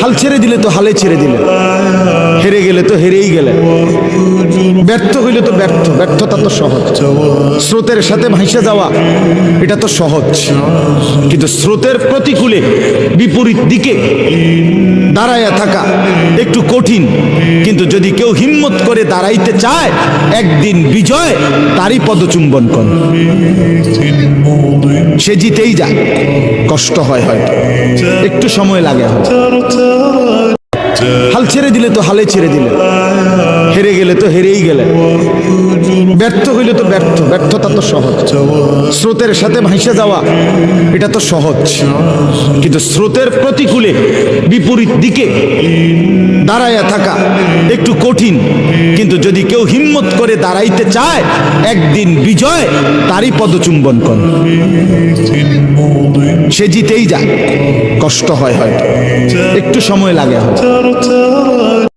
হাল ছেড়ে দিলে তো হালে ছেড়ে দিলে, হেরে গেলে তো হেরেই গেলে, ব্যর্থ হইলে তো ব্যর্থ, ব্যর্থতা তো সহজ। স্রোতের সাথে ভাসে যাওয়া এটা তো সহজ, কিন্তু স্রোতের প্রতিকূলে বিপরীত দিকে দাঁড়াইয়া থাকা একটু কঠিন। কিন্তু যদি কেউ হিম্মত করে দাঁড়াইতে চায়, একদিন বিজয় তারই পদচুম্বন করে। সে জিতেই যায়, কষ্ট হয়, হয়তো একটু সময় লাগে, হাল ছেড়ে দিলে তো হালে ছেড়ে দিলে, হেরে গেলে তো হেরেই গেলে, ব্যর্থ হইলে তো ব্যর্থ, ব্যর্থতা তো সহজ। স্রোতের সাথে ভাসে যাওয়া এটা তো সহজ, কিন্তু স্রোতের প্রতিকূলে বিপরীত দিকে দাঁড়াইয়া থাকা একটু কঠিন। কিন্তু যদি কেউ হিম্মত করে দাঁড়াইতে চায়, একদিন বিজয় তারই পদচুম্বন করে। সে জিতেই যায়, কষ্ট হয়, হয়তো একটু সময় লাগে, হয়তো